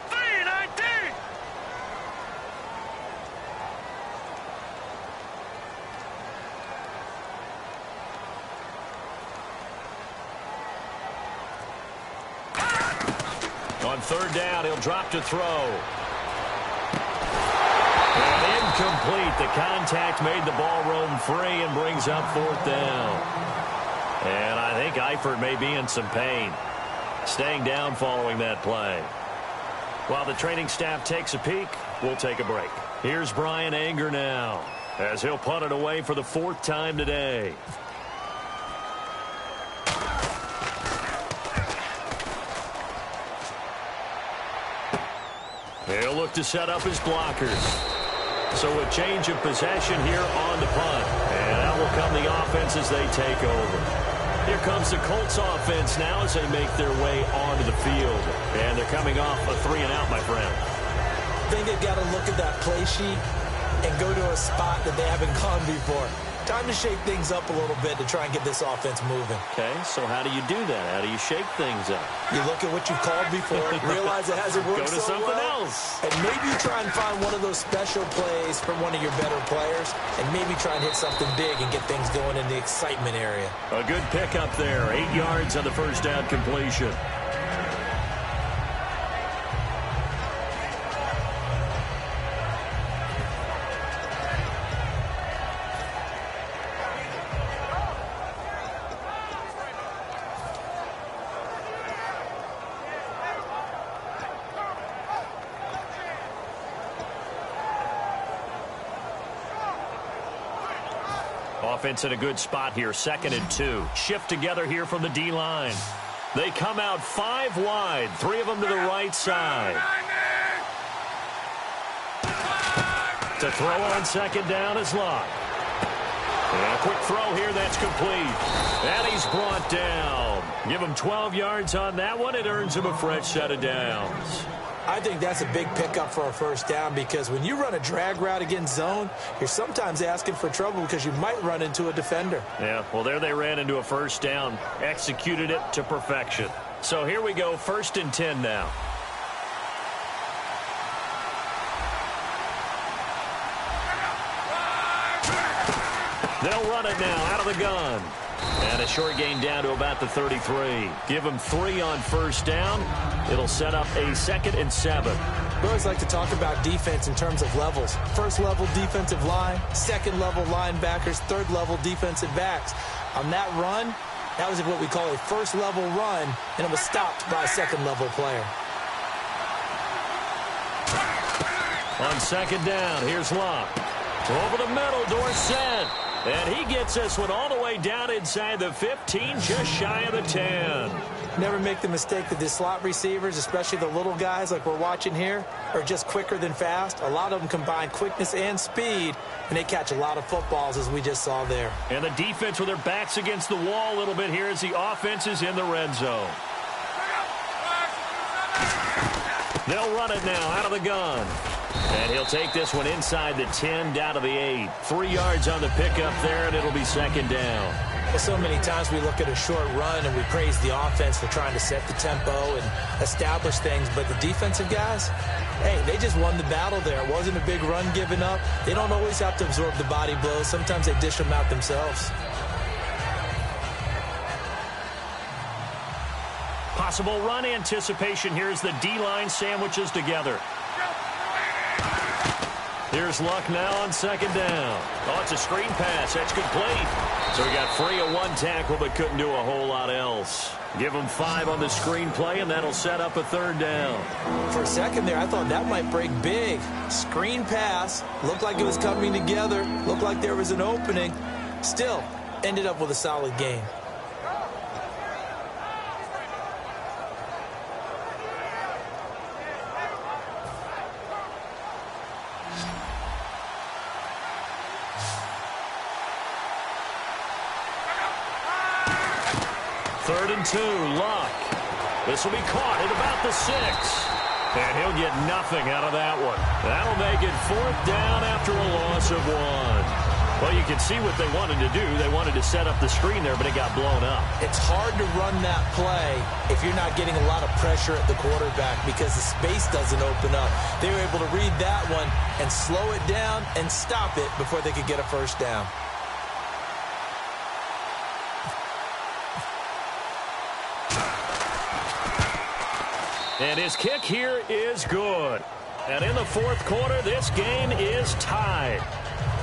G: 319.
E: On 3rd down, he'll drop to throw. And incomplete. The contact made the ball roam free and brings up 4th down. And I think Eifert may be in some pain, staying down following that play. While the training staff takes a peek, we'll take a break. Here's Brian Anger now, as he'll punt it away for the 4th time today. He'll look to set up his blockers. So a change of possession here on the punt. And out will come the offense as they take over. Here comes the Colts offense now as they make their way onto the field. And they're coming off a 3-and-out, my friend.
F: I think they've got to look at that play sheet and go to a spot that they haven't gone before. Time to shake things up a little bit to try and get this offense moving.
E: Okay, so how do you do that? How do you shake things up?
F: You look at what you called before, realize it hasn't worked
E: Go to
F: so
E: something
F: well,
E: else.
F: and maybe try and find one of those special plays from one of your better players, and maybe try and hit something big and get things going in the excitement area.
E: A good pickup there. 8 yards on the 1st down completion. Offense in a good spot here. 2nd and 2. Shift together here from the D-line. They come out 5 wide. 3 of them to the right side. To throw on 2nd down is Locke. And a quick throw here. That's complete. And he's brought down. Give him 12 yards on that one. It earns him a fresh set of downs.
F: I think that's a big pickup for a 1st down, because when you run a drag route against zone, you're sometimes asking for trouble because you might run into a defender.
E: Yeah, well, there they ran into a 1st down, executed it to perfection. So here we go, 1st and 10 now. They'll run it now out of the gun. And a short gain down to about the 33. Give them 3 on 1st down. It'll set up a 2nd and 7.
F: We always like to talk about defense in terms of levels. 1st level defensive line, 2nd level linebackers, 3rd level defensive backs. On that run, that was what we call a 1st level run, and it was stopped by a 2nd level player.
E: On 2nd down, here's Locke. Over the middle, Dorsett. And he gets this one all the way down inside the 15, just shy of the 10.
F: Never make the mistake that the slot receivers, especially the little guys like we're watching here, are just quicker than fast. A lot of them combine quickness and speed, and they catch a lot of footballs, as we just saw there.
E: And the defense with their backs against the wall a little bit here as the offense is in the red zone. They'll run it now out of the gun. And he'll take this one inside the 10 down to the 8. 3 yards on the pickup there, and it'll be second down.
F: Well, so many times we look at a short run and we praise the offense for trying to set the tempo and establish things. But the defensive guys, hey, they just won the battle there. It wasn't a big run given up. They don't always have to absorb the body blows. Sometimes they dish them out themselves.
E: Possible run anticipation here as the D-line sandwiches together. Here's Luck now on second down. Oh, it's a screen pass. That's complete. So he got free of one tackle but couldn't do a whole lot else. Give him 5 on the screen play, and that'll set up a third down.
F: For a second there, I thought that might break big. Screen pass. Looked like it was coming together. Looked like there was an opening. Still, ended up with a solid game.
E: Third and 2, Luck. This will be caught at about the 6. And he'll get nothing out of that one. That'll make it 4th down after a loss of 1. Well, you can see what they wanted to do. They wanted to set up the screen there, but it got blown up.
F: It's hard to run that play if you're not getting a lot of pressure at the quarterback because the space doesn't open up. They were able to read that one and slow it down and stop it before they could get a first down.
E: And his kick here is good. And in the 4th quarter, this game is tied.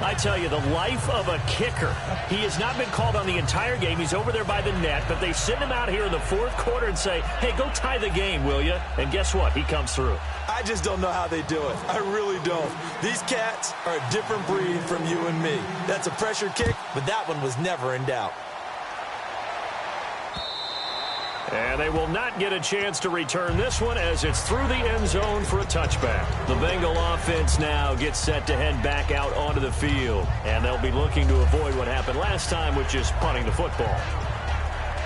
E: I tell you, the life of a kicker. He has not been called on the entire game. He's over there by the net, but they send him out here in the 4th quarter and say, hey, go tie the game, will you? And guess what? He comes through.
F: I just don't know how they do it. I really don't. These cats are a different breed from you and me. That's a pressure kick, but that one was never in doubt.
E: And they will not get a chance to return this one as it's through the end zone for a touchback. The Bengal offense now gets set to head back out onto the field. And they'll be looking to avoid what happened last time, which is punting the football.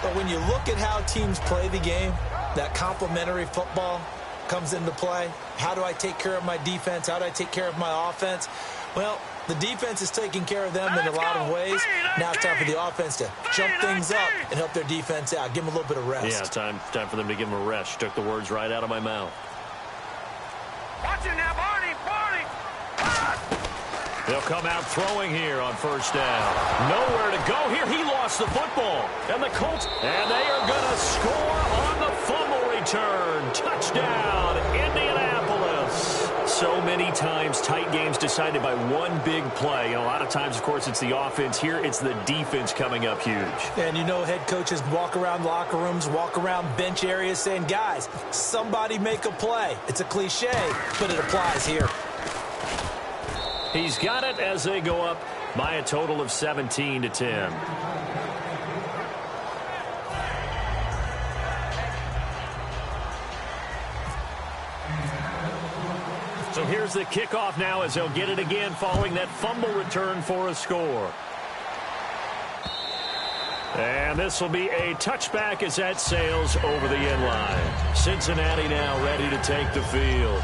F: But when you look at how teams play the game, that complementary football comes into play. How do I take care of my defense? How do I take care of my offense? Well, the defense is taking care of them in a lot of ways. Now it's time for the offense to jump things up and help their defense out. Give them a little bit of rest.
E: Yeah, time for them to give them a rest. She took the words right out of my mouth.
G: Watch it now, Barney!
E: They'll come out throwing here on first down. Nowhere to go here. He lost the football. And the Colts, and they are going to score on the fumble return. Touchdown, Indianapolis. So many times, tight games decided by one big play. And a lot of times, of course, it's the offense. Here, it's the defense coming up huge.
F: And you know, head coaches walk around locker rooms, walk around bench areas saying, guys, somebody make a play. It's a cliche, but it applies here.
E: He's got it as they go up by a total of 17-10. So here's the kickoff now as they'll get it again following that fumble return for a score. And this will be a touchback as that sails over the end line. Cincinnati now ready to take the field.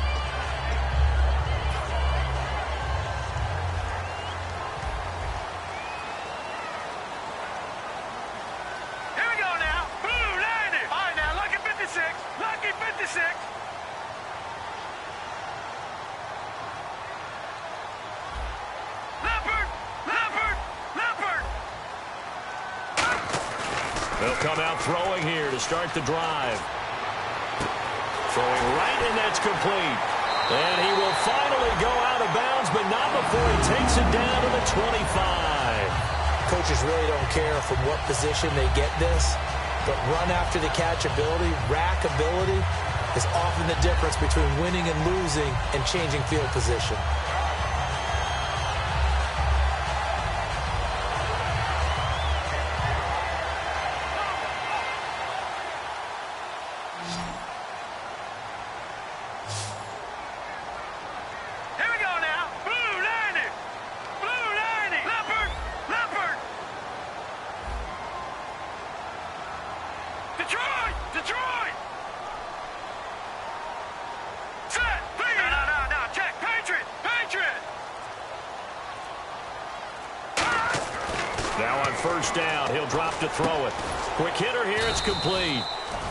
G: Here we go now. Blue landed. All right, now, lucky 56. Lucky 56. Leopard.
E: They'll come out throwing here to start the drive. Throwing right, and that's complete. And he will finally go out of bounds, but not before he takes it down to the 25.
F: Coaches really don't care from what position they get this, but run after the catch ability, rack ability, is often the difference between winning and losing and changing field position.
G: Detroit! Set! Please! No. Check! Patriot!
E: Now on first down, he'll drop to throw it. Quick hitter here, it's complete.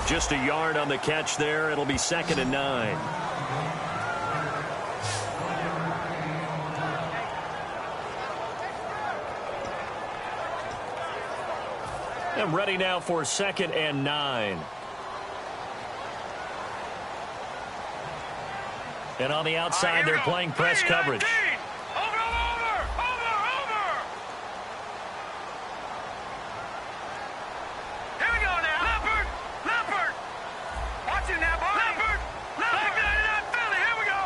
E: Just a yard on the catch there. It'll be 2nd and 9. And ready now for 2nd and 9. And on the outside, they're playing press coverage.
G: Over! Here we go now. Leopard! Watch it now, boy. Leopard! Philly, here we go.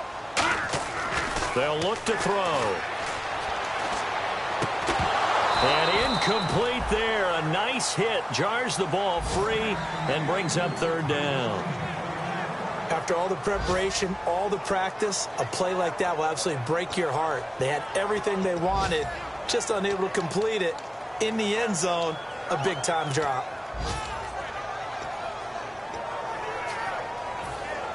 E: They'll look to throw. And incomplete there. A nice hit. Jars the ball free and brings up 3rd down.
F: After all the preparation, all the practice, a play like that will absolutely break your heart. They had everything they wanted, just unable to complete it. In the end zone, a big-time drop.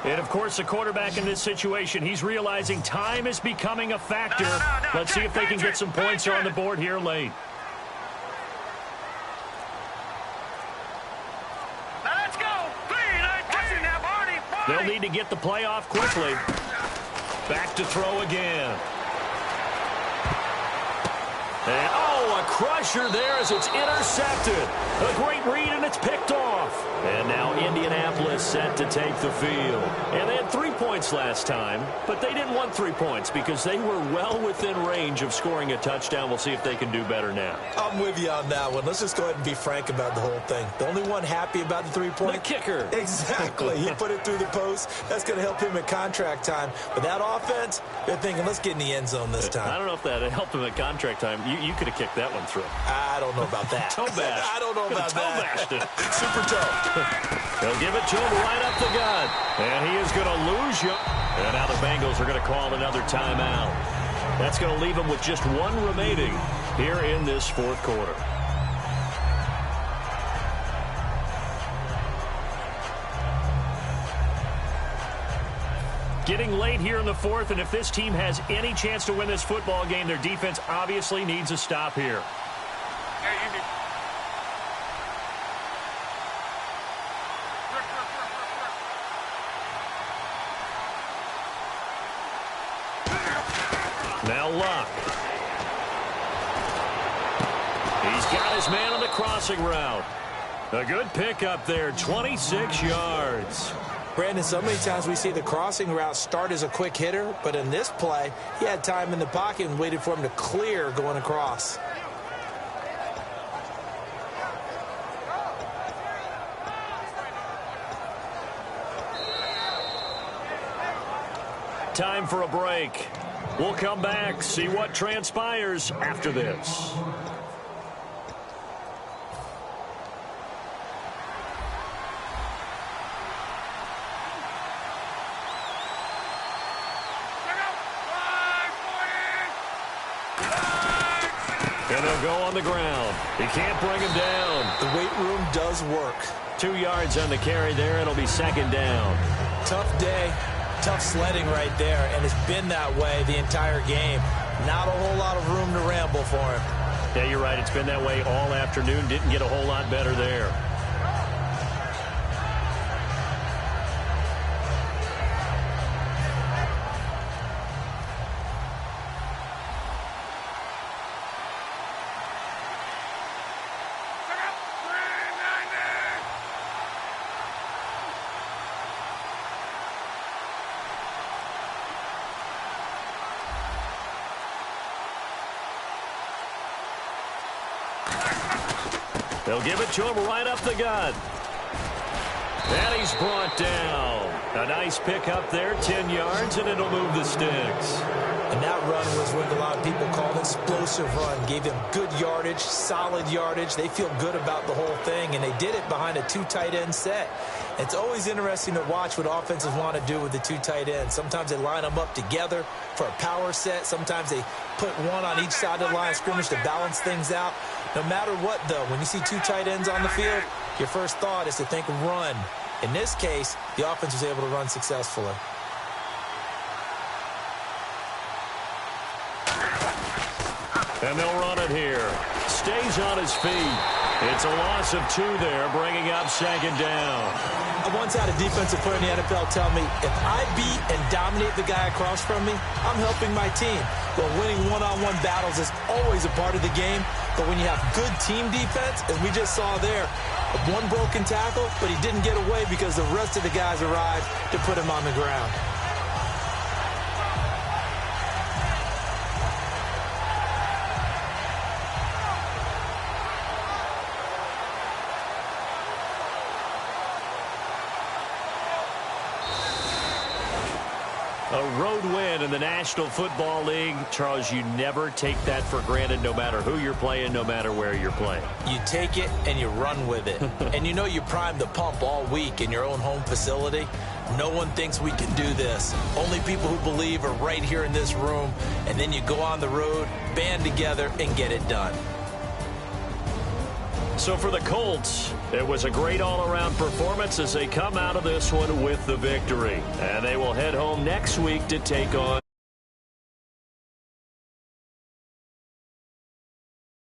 E: And, of course, the quarterback in this situation, he's realizing time is becoming a factor. Let's see if they can get some points on the board here late.
G: Now let's go.
E: They'll need to get the play off quickly. Back to throw again. And, a crusher there as it's intercepted. A great read, and it's picked off. And now Indianapolis set to take the field. And they had 3 points last time, but they didn't want 3 points because they were well within range of scoring a touchdown. We'll see if they can do better now.
F: I'm with you on that one. Let's just go ahead and be frank about the whole thing. The only one happy about the 3-point?
E: The kicker.
F: Exactly. He put it through the post. That's going to help him at contract time. But that offense, they're thinking, let's get in the end zone this time.
E: I don't know if that helped him at contract time. You could have kicked that one through.
F: I don't know about that.
E: Toe bash.
F: I don't know about that.
E: Toe bashed it.
F: Super toe.
E: They'll give it to him right up the gut. And he is going to lose you. And now the Bengals are going to call another timeout. That's going to leave them with just 1 remaining here in this 4th quarter. Getting late here in the 4th, and if this team has any chance to win this football game, their defense obviously needs a stop here. Now Luck. He's got his man on the crossing route. A good pickup there, 26 yards.
F: Brandon, so many times we see the crossing route start as a quick hitter, but in this play, he had time in the pocket and waited for him to clear going across.
E: Time for a break. We'll come back, see what transpires after this. And they'll go on the ground. He can't bring him down.
F: The weight room does work.
E: 2 yards on the carry there. It'll be 2nd down.
F: Tough day. Tough sledding right there, and it's been that way the entire game. Not a whole lot of room to ramble for him.
E: Yeah, you're right. It's been that way all afternoon. Didn't get a whole lot better there. They'll give it to him right up the gut. And he's brought down. A nice pickup there, 10 yards, and it'll move the sticks.
F: And that run was what a lot of people call an explosive run. Gave them good yardage, solid yardage. They feel good about the whole thing, and they did it behind a 2 tight end set. It's always interesting to watch what offenses want to do with the 2 tight ends. Sometimes they line them up together for a power set. Sometimes they put one on each side of the line of scrimmage to balance things out. No matter what, though, when you see 2 tight ends on the field, your first thought is to think run. In this case, the offense was able to run successfully.
E: And they'll run it here. Stays on his feet. It's a loss of 2 there, bringing up 2nd down.
F: I once had a defensive player in the NFL tell me, if I beat and dominate the guy across from me, I'm helping my team. Well, winning one-on-one battles is always a part of the game, but when you have good team defense, as we just saw there, one broken tackle, but he didn't get away because the rest of the guys arrived to put him on the ground.
E: A road win in the National Football League. Charles, you never take that for granted no matter who you're playing, no matter where you're playing.
F: You take it and you run with it. And you know you primed the pump all week in your own home facility. No one thinks we can do this. Only people who believe are right here in this room. And then you go on the road, band together, and get it done.
E: So for the Colts, it was a great all-around performance as they come out of this one with the victory. And they will head home next week to take on